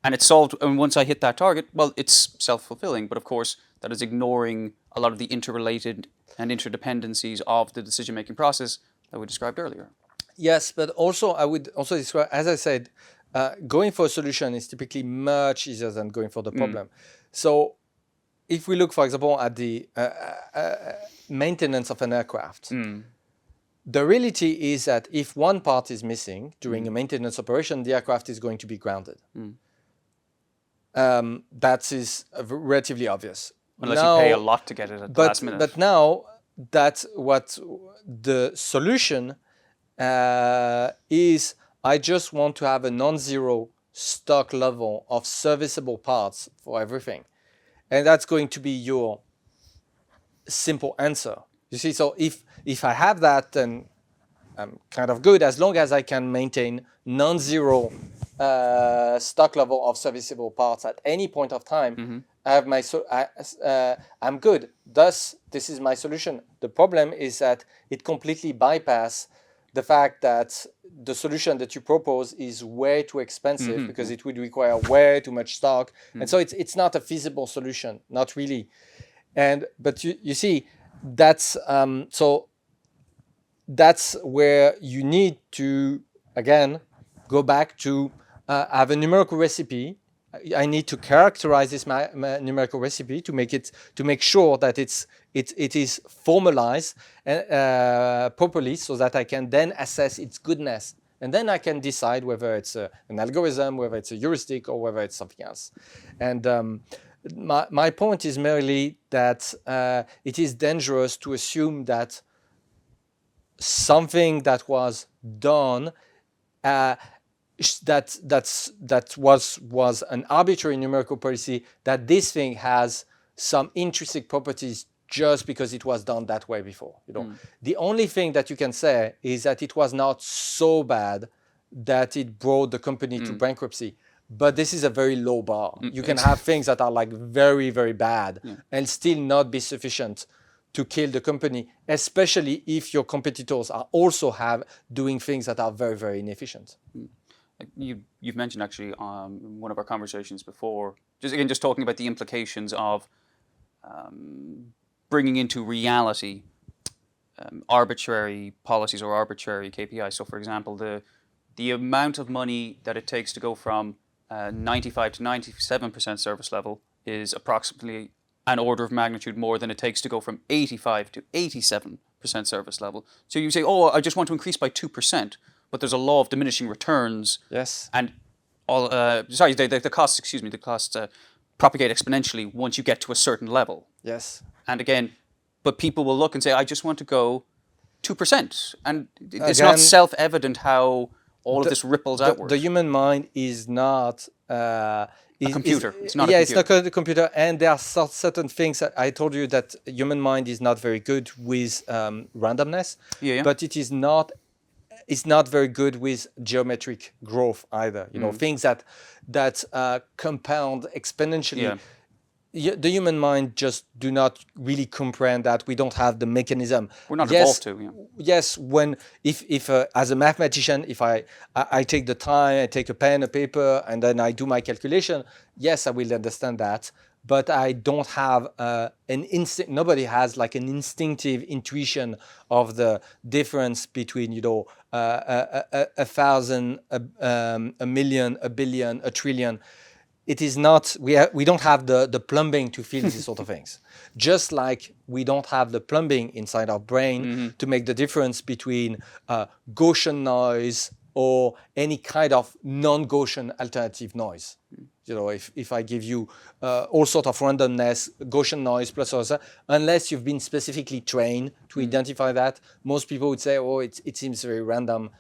S1: And it's solved, and once I hit that target, well, it's self-fulfilling. But of course, that is ignoring a lot of the interrelated and interdependencies of the decision-making process that we described earlier.
S2: Yes, but also I would also describe, as I said, going for a solution is typically much easier than going for the problem. So if we look, for example, at the maintenance of an aircraft, the reality is that if one part is missing during a maintenance operation, the aircraft is going to be grounded. That is relatively obvious.
S1: Unless you pay a lot to get it at the last minute.
S2: But now that's what the solution is. I just want to have a non-zero stock level of serviceable parts for everything. And that's going to be your simple answer. You see, so if I have that, then I'm kind of good, as long as I can maintain non-zero stock level of serviceable parts at any point of time. I have I'm good. Thus, this is my solution. The problem is that it completely bypasses the fact that the solution that you propose is way too expensive because it would require way too much stock. And so it's not a feasible solution, not really. But you see, that's that's where you need to, again, go back to have a numerical recipe. I need to characterize this numerical recipe to make sure that it is formalized properly, so that I can then assess its goodness And then I can decide whether it's an algorithm, whether it's a heuristic, or whether it's something else. And my point is merely that it is dangerous to assume that something that was done that was an arbitrary numerical policy, that this thing has some intrinsic properties just because it was done that way before. The only thing that you can say is that it was not so bad that it brought the company to bankruptcy. But this is a very low bar. You can have things that are like very, very bad and still not be sufficient to kill the company, especially if your competitors are also doing things that are very, very inefficient.
S1: You've mentioned actually in one of our conversations before, just talking about the implications of bringing into reality arbitrary policies or arbitrary KPIs. So, for example, the amount of money that it takes to go from 95 to 97% service level is approximately an order of magnitude more than it takes to go from 85 to 87% service level. So you say, oh, I just want to increase by 2%, but there's a law of diminishing returns.
S2: Yes.
S1: And all, the costs propagate exponentially once you get to a certain level.
S2: Yes.
S1: And again, but people will look and say, I just want to go 2%. And it's not self-evident how all of this ripples outward.
S2: The human mind is not
S1: a computer. It's not a computer.
S2: It's not a computer. And there are certain things that I told you that human mind is not very good with randomness. But it's not very good with geometric growth either. Things that compound exponentially. The human mind just do not really comprehend that. We don't have the mechanism.
S1: We're not evolved to.
S2: Yes, if as a mathematician, if I take the time, I take a pen, a paper, and then I do my calculation, yes, I will understand that. But I don't have an instinct. Nobody has like an instinctive intuition of the difference between a thousand, a million, a billion, a trillion. It is not, we don't have the plumbing to feel these sort of things. Just like we don't have the plumbing inside our brain to make the difference between Gaussian noise or any kind of non-Gaussian alternative noise. If I give you all sort of randomness, Gaussian noise plus or so, unless you've been specifically trained to identify that, most people would say, oh, it seems very random.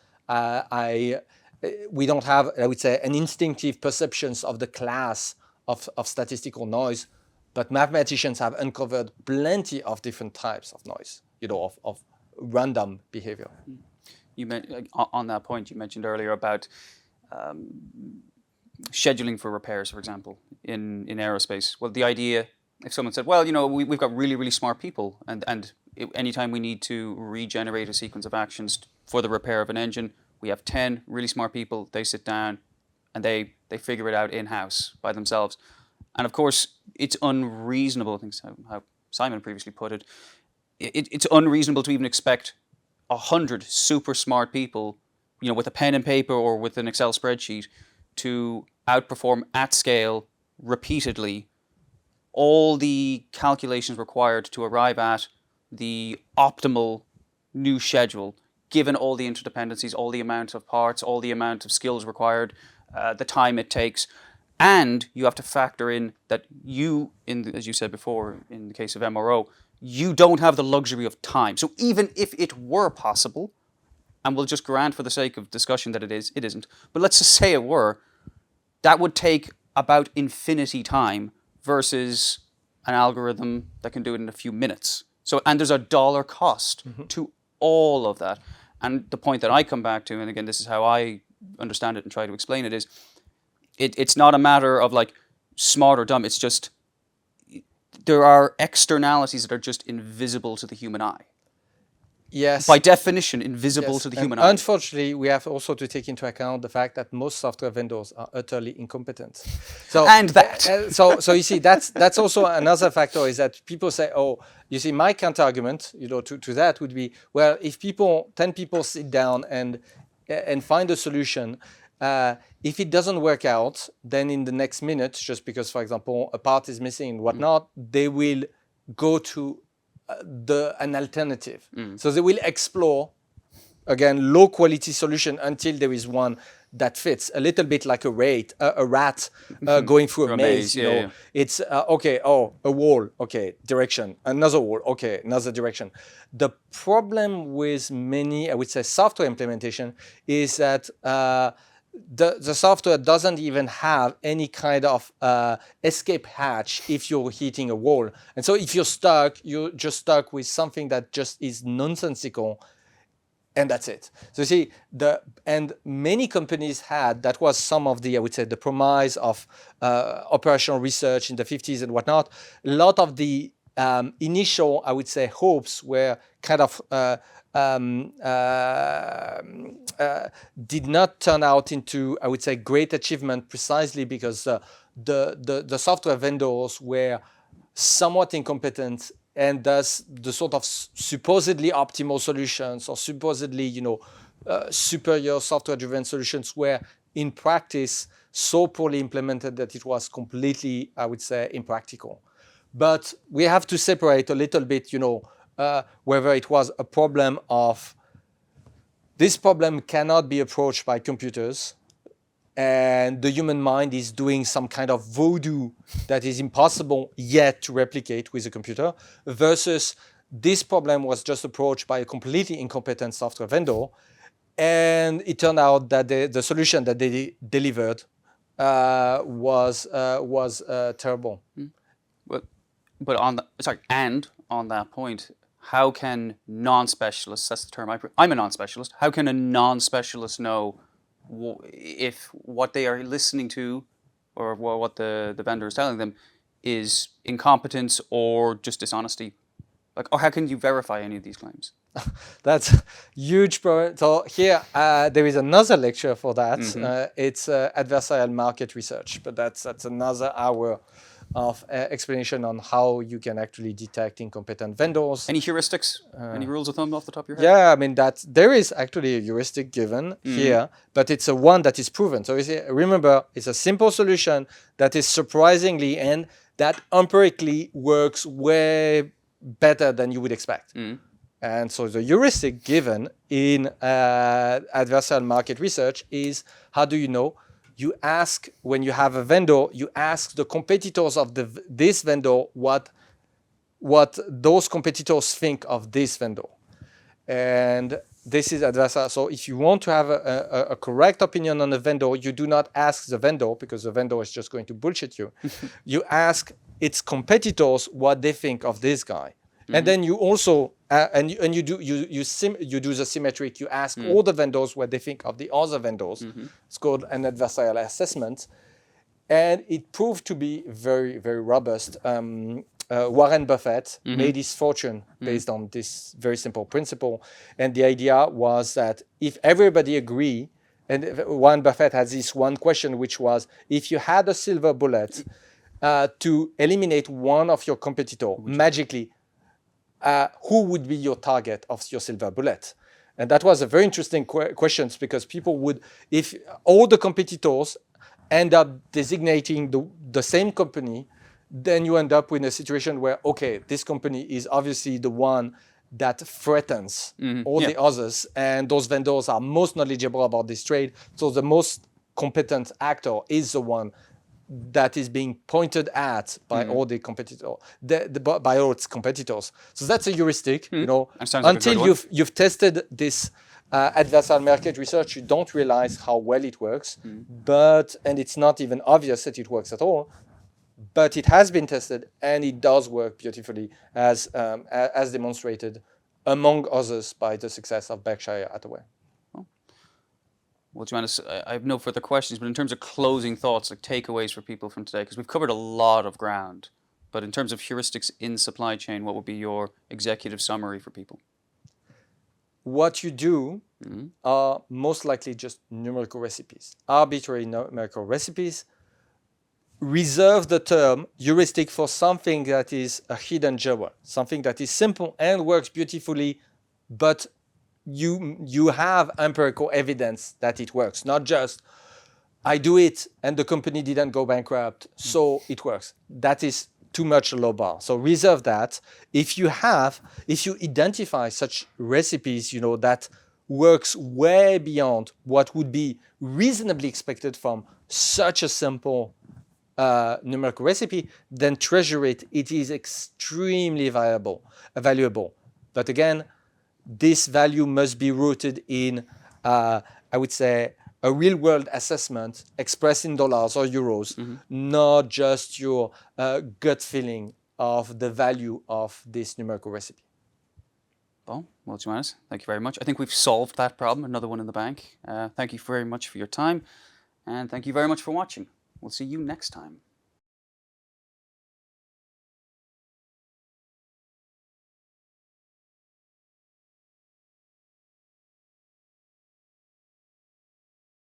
S2: We don't have, I would say, an instinctive perceptions of the class of statistical noise, but mathematicians have uncovered plenty of different types of noise, of random behavior.
S1: On that point, you mentioned earlier about scheduling for repairs, for example, in aerospace. Well, the idea, if someone said, well, we've got really, really smart people, and anytime we need to regenerate a sequence of actions for the repair of an engine, we have 10 really smart people, they sit down and they figure it out in-house by themselves. And of course, it's unreasonable, I think how Simon previously put it, it's unreasonable to even expect 100 super smart people, with a pen and paper or with an Excel spreadsheet to outperform at scale repeatedly all the calculations required to arrive at the optimal new schedule, given all the interdependencies, all the amount of parts, all the amount of skills required, the time it takes. And you have to factor in that as you said before, in the case of MRO, you don't have the luxury of time. So even if it were possible, and we'll just grant for the sake of discussion that it isn't, but let's just say it were, that would take about infinity time versus an algorithm that can do it in a few minutes. So, and there's a dollar cost to all of that. And the point that I come back to, and again, this is how I understand it and try to explain it, is it's not a matter of like smart or dumb. It's just there are externalities that are just invisible to the human eye.
S2: Yes.
S1: By definition, invisible to the human eye.
S2: Unfortunately, we have also to take into account the fact that most software vendors are utterly incompetent.
S1: So
S2: you see, that's also another factor, is that people say, oh, you see, my counter-argument, to that would be, well, if 10 people sit down and find a solution, if it doesn't work out, then in the next minute, just because, for example, a part is missing and whatnot, they will go to an alternative. So they will explore again, low quality solution until there is one that fits. A little bit like a rat going through a maze. You know, it's okay. Oh, a wall. Okay, direction. Another wall. Okay, another direction. The problem with many, I would say, software implementation is that the software doesn't even have any kind of escape hatch if you're hitting a wall. And so if you're stuck, you're just stuck with something that just is nonsensical, and that's it. So you see, and many companies had, that was some of the, I would say, the premise of operational research in the 50s and whatnot. A lot of the initial, I would say, hopes were kind of did not turn out into, I would say, great achievement, precisely because the software vendors were somewhat incompetent, and thus the sort of supposedly optimal solutions or supposedly, you know, superior software-driven solutions were in practice so poorly implemented that it was completely, I would say, impractical. But we have to separate a little bit, you know, whether it was a problem of this problem cannot be approached by computers, and the human mind is doing some kind of voodoo that is impossible yet to replicate with a computer, versus this problem was just approached by a completely incompetent software vendor, and it turned out that the solution that they delivered was terrible.
S1: But on that point, how can non-specialists, that's the term I'm a non-specialist, how can a non-specialist know if what they are listening to or what the vendor is telling them is incompetence or just dishonesty? Like, or how can you verify any of these claims?
S2: That's huge problem. So here there is another lecture for that. It's adversarial market research, but that's another hour of explanation on how you can actually detect incompetent vendors.
S1: Any heuristics? Any rules of thumb off the top of your head?
S2: Yeah, I mean, there is actually a heuristic given here, but it's a one that is proven. So remember, it's a simple solution that is surprisingly and that empirically works way better than you would expect. And so the heuristic given in adversarial market research is, how do you know? You ask, when you have a vendor, you ask the competitors of this vendor what those competitors think of this vendor. And this is adversarial. So if you want to have a correct opinion on a vendor, you do not ask the vendor, because the vendor is just going to bullshit you. You ask its competitors what they think of this guy. And then you also you do the symmetric. You ask all the vendors what they think of the other vendors. It's called an adversarial assessment, and it proved to be very, very robust. Warren Buffett made his fortune based on this very simple principle, and the idea was that if everybody agree, and Warren Buffett has this one question, which was, if you had a silver bullet to eliminate one of your competitor magically, who would be your target of your silver bullet? And that was a very interesting question, because people would, if all the competitors end up designating the same company, then you end up with a situation where, okay, this company is obviously the one that threatens all the others, and those vendors are most knowledgeable about this trade. So the most competent actor is the one that is being pointed at by all the competitors, by all its competitors. So that's a heuristic. You know, until you've tested this adversarial market research, you don't realize how well it works. And it's not even obvious that it works at all. But it has been tested, and it does work beautifully, as demonstrated, among others, by the success of Berkshire Hathaway.
S1: Well, Joannes, I have no further questions, but in terms of closing thoughts, like takeaways for people from today, because we've covered a lot of ground, but in terms of heuristics in supply chain, what would be your executive summary for people?
S2: What you do are most likely just numerical recipes, arbitrary numerical recipes. Reserve the term heuristic for something that is a hidden jewel, something that is simple and works beautifully, but you have empirical evidence that it works, not just I do it and the company didn't go bankrupt, so it works. That is too much low bar. So reserve that. If you identify such recipes, you know, that works way beyond what would be reasonably expected from such a simple numerical recipe, then treasure it. It is extremely valuable. But again, this value must be rooted in, I would say, a real-world assessment expressed in dollars or euros, not just your gut feeling of the value of this numerical recipe.
S1: Well, Joannes, thank you very much. I think we've solved that problem, another one in the bank. Thank you very much for your time, and thank you very much for watching. We'll see you next time.